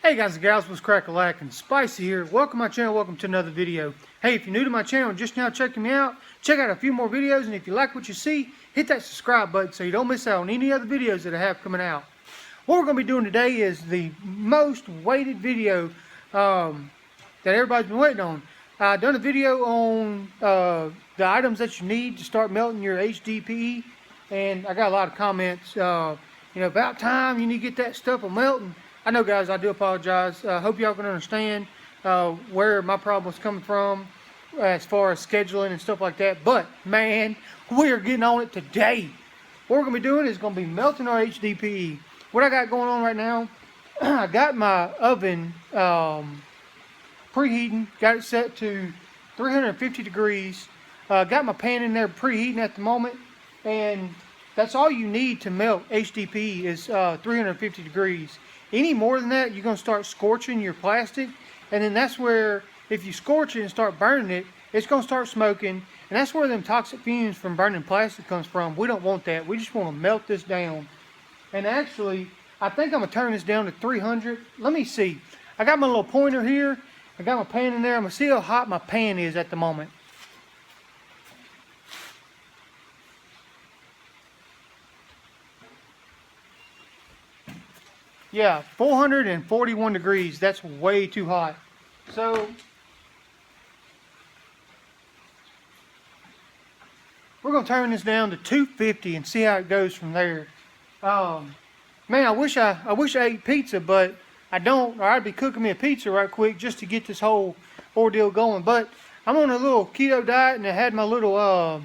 Hey guys and gals, what's crack-a-lack-and Spicy here. Welcome to my channel, welcome to another video. Hey, if you're new to my channel and just now checking me out, check out a few more videos, and if you like what you see, hit that subscribe button so you don't miss out on any other videos that I have coming out. What we're going to be doing today is the most waited video that everybody's been waiting on. I've done a video on the items that you need to start melting your HDPE, and I got a lot of comments, about time you need to get that stuff melting. I know, guys, I do apologize. I hope y'all can understand where my problem's coming from as far as scheduling and stuff like that. But, man, we are getting on it today. What we're going to be doing is going to be melting our HDPE. What I got going on right now, I got my oven preheating. Got it set to 350 degrees. Got my pan in there preheating at the moment. And that's all you need to melt HDPE is 350 degrees. Any more than that, you're going to start scorching your plastic, and then that's where, if you scorch it and start burning it, it's going to start smoking, and that's where them toxic fumes from burning plastic comes from. We don't want that. We just want to melt this down. And actually, I think I'm going to turn this down to 300. Let me see. I got my little pointer here. I got my pan in there. I'm going to see how hot my pan is at the moment. Yeah, 441 degrees. That's way too hot. So we're going to turn this down to 250 and see how it goes from there. Man, I wish I ate pizza, but I don't, or I'd be cooking me a pizza right quick just to get this whole ordeal going. But I'm on a little keto diet, and I had my little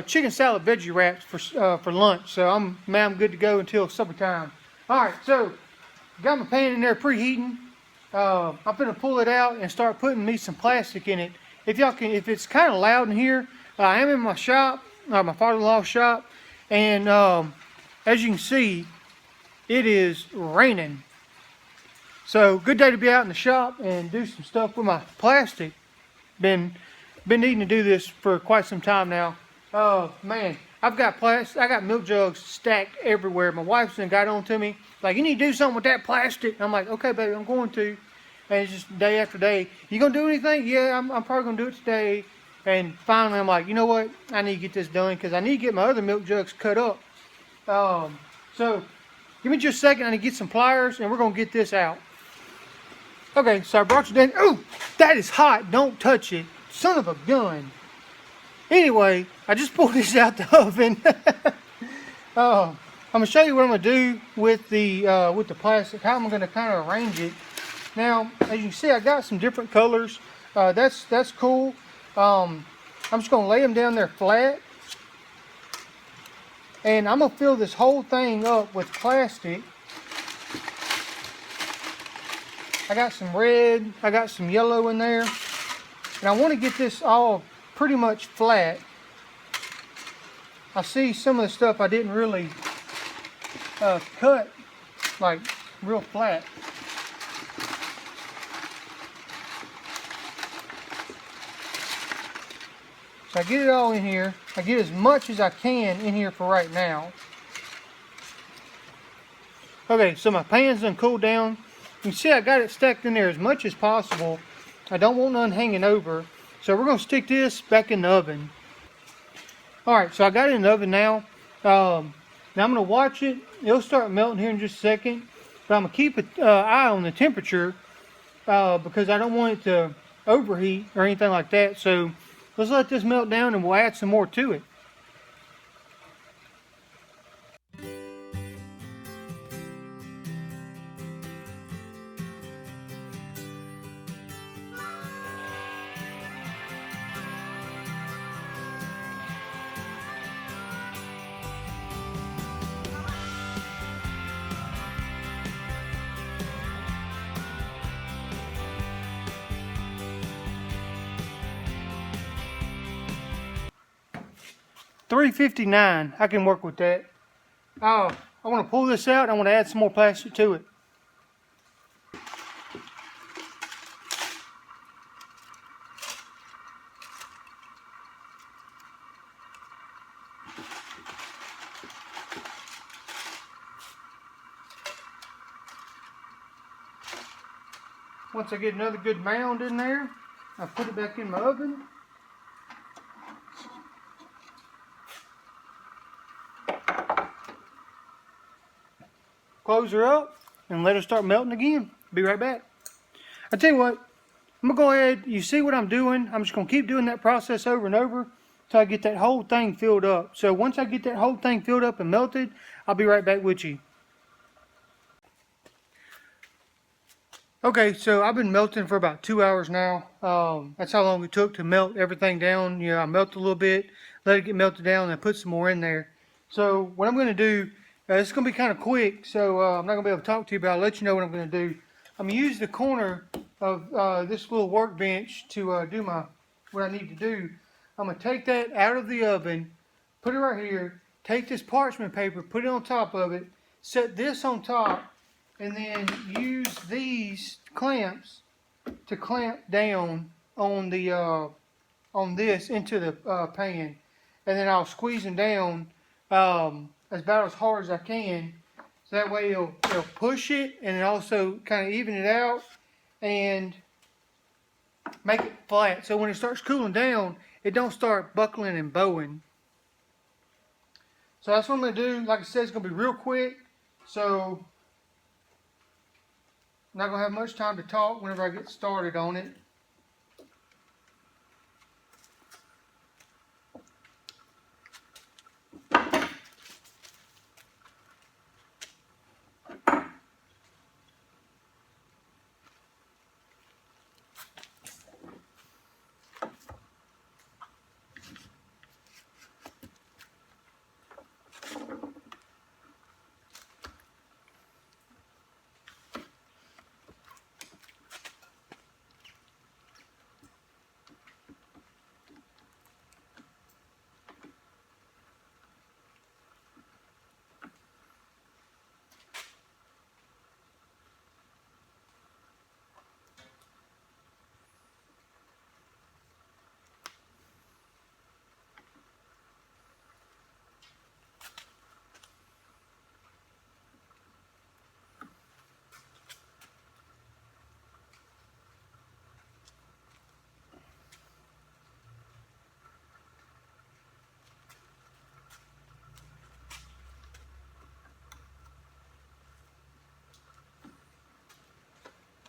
chicken salad veggie wraps for lunch, so I'm good to go until supper time. All right, so got my pan in there preheating. I'm gonna pull it out and start putting me some plastic in it. If it's kind of loud in here, I am in my shop, my father-in-law's shop, and as you can see, it is raining. So good day to be out in the shop and do some stuff with my plastic. Been needing to do this for quite some time now. Oh man, I got milk jugs stacked everywhere. My wife's got on to me, like, you need to do something with that plastic. I'm like, okay, baby, I'm going to. And it's just day after day. You gonna do anything? Yeah, I'm probably gonna do it today. And finally, I'm like, you know what? I need to get this done because I need to get my other milk jugs cut up. So give me just a second. I need to get some pliers, and we're gonna get this out. Okay, so I brought you down. Oh, that is hot. Don't touch it, son of a gun. Anyway, I just pulled this out the oven. I'm gonna show you what I'm gonna do with the plastic. How I'm gonna kind of arrange it. Now, as you can see, I got some different colors. That's cool. I'm just gonna lay them down there flat, and I'm gonna fill this whole thing up with plastic. I got some red. I got some yellow in there, and I want to get this all pretty much flat. I see some of the stuff I didn't really cut like real flat. So I get it all in here. I get as much as I can in here for right now. Okay, so my pan's done cooled down. You can see I got it stacked in there as much as possible. I don't want none hanging over. So we're going to stick this back in the oven. Alright, so I got it in the oven now. Now I'm going to watch it. It'll start melting here in just a second. But I'm going to keep an eye on the temperature because I don't want it to overheat or anything like that. So let's let this melt down and we'll add some more to it. $3.59. I can work with that. I want to pull this out. I want to add some more plastic to it. Once I get another good mound in there, I put it back in my oven. Close her up and let her start melting again. Be right back. I tell you what, I'm gonna go ahead, you see what I'm doing? I'm just gonna keep doing that process over and over until I get that whole thing filled up. So once I get that whole thing filled up and melted, I'll be right back with you. Okay, so I've been melting for about 2 hours now. That's how long it took to melt everything down. You know, I melt a little bit, let it get melted down, and put some more in there. So what I'm going to do, it's going to be kind of quick, so I'm not going to be able to talk to you, but I'll let you know what I'm going to do. I'm going to use the corner of this little workbench to do what I need to do. I'm going to take that out of the oven, put it right here, take this parchment paper, put it on top of it, set this on top, and then use these clamps to clamp down on the on this into the pan, and then I'll squeeze them down about as hard as I can, so that way it'll push it and it also kind of even it out and make it flat. So when it starts cooling down, it don't start buckling and bowing. So that's what I'm gonna do. Like I said, it's gonna be real quick. So I'm not going to have much time to talk whenever I get started on it.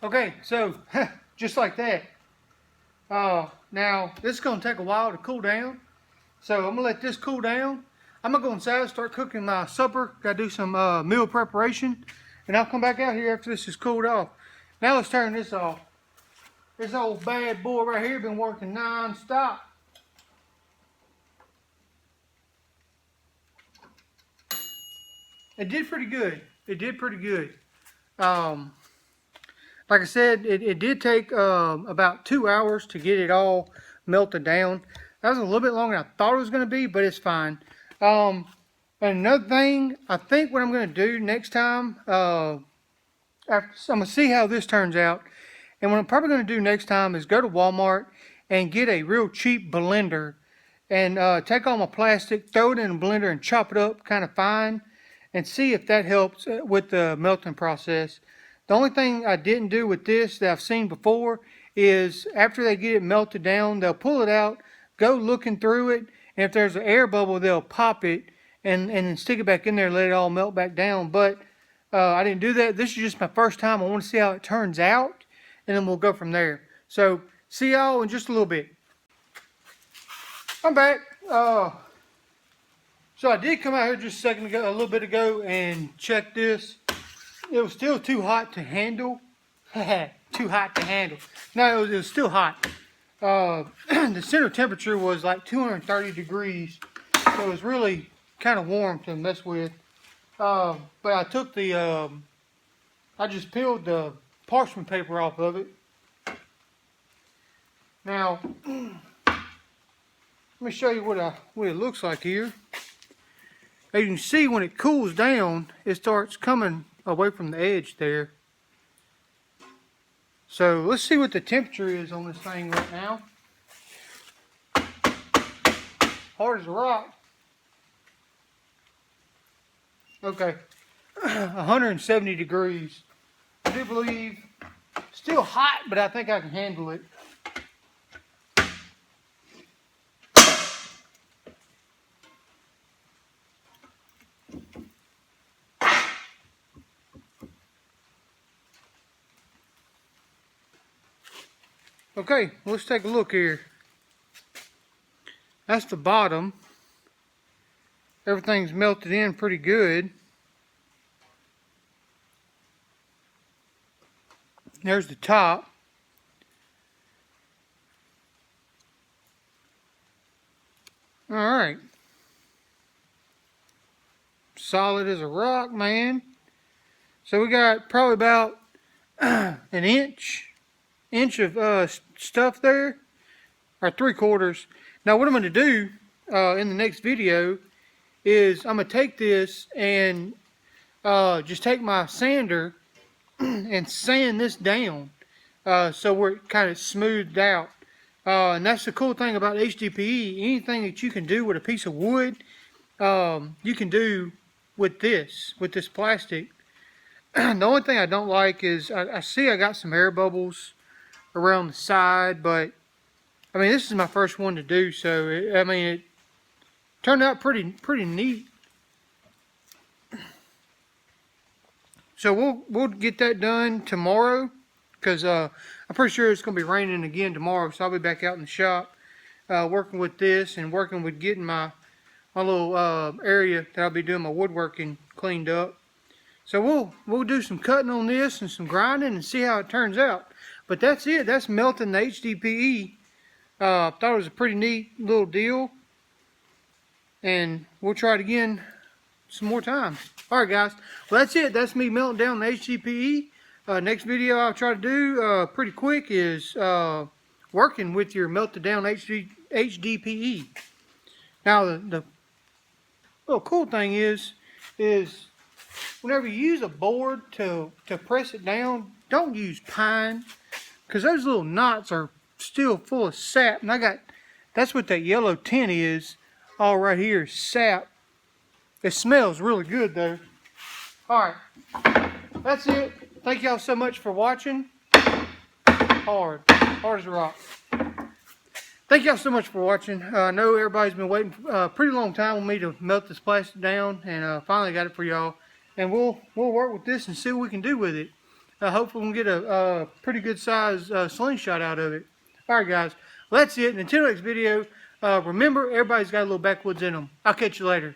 Okay, so just like that. Now this is going to take a while to cool down, so I'm going to let this cool down. I'm going to go inside and start cooking my supper. Got to do some meal preparation, and I'll come back out here after this is cooled off. Now let's turn this off. This old bad boy right here been working non-stop. It did pretty good. It did pretty good. Like I said, it did take about 2 hours to get it all melted down. That was a little bit longer than I thought it was going to be, but it's fine. And another thing, I think what I'm going to do next time, I'm going to see how this turns out. And what I'm probably going to do next time is go to Walmart and get a real cheap blender and take all my plastic, throw it in a blender and chop it up kind of fine and see if that helps with the melting process. The only thing I didn't do with this that I've seen before is after they get it melted down, they'll pull it out, go looking through it, and if there's an air bubble, they'll pop it and then stick it back in there and let it all melt back down. But I didn't do that. This is just my first time. I want to see how it turns out, and then we'll go from there. So, see y'all in just a little bit. I'm back. So I did come out here just a little bit ago, and check this. It was still too hot to handle. Too hot to handle. No, it was still hot. The center temperature was like 230 degrees. So it was really kind of warm to mess with. But I took I just peeled the parchment paper off of it. Now, let me show you what it looks like here. As you can see, when it cools down, it starts coming away from the edge there. So let's see what the temperature is on this thing right now. Hard as a rock. Okay, 170 degrees. I do believe Still hot, but I think I can handle it. Okay, let's take a look here. That's the bottom. Everything's melted in pretty good. There's the top. Alright. Solid as a rock, man. So we got probably about an inch of stuff there, or 3/4. Now what I'm going to do in the next video is I'm going to take this and just take my sander and sand this down so we're kind of smoothed out. And that's the cool thing about HDPE. Anything that you can do with a piece of wood, you can do with this plastic. The only thing I don't like is I see I got some air bubbles around the side, but I mean this is my first one to do, so it turned out pretty neat. So we'll get that done tomorrow, because I'm pretty sure it's going to be raining again tomorrow. So I'll be back out in the shop working with this and working with getting my little area that I'll be doing my woodworking cleaned up. So we'll do some cutting on this and some grinding and see how it turns out. But that's it. That's melting the HDPE. Thought it was a pretty neat little deal. And we'll try it again some more times. Alright guys, well that's it. That's me melting down the HDPE. Next video I'll try to do pretty quick is working with your melted down HDPE. Now the little cool thing is whenever you use a board to press it down, don't use pine, because those little knots are still full of sap. And that's what that yellow tint is, all right here, sap. It smells really good though. Alright, that's it. Thank y'all so much for watching. Hard as a rock. Thank y'all so much for watching. I know everybody's been waiting a pretty long time on me to melt this plastic down, and finally got it for y'all. And we'll work with this and see what we can do with it. Hopefully we'll get a pretty good size slingshot out of it. Alright guys, well, that's it. And until next video, remember, everybody's got a little backwoods in them. I'll catch you later.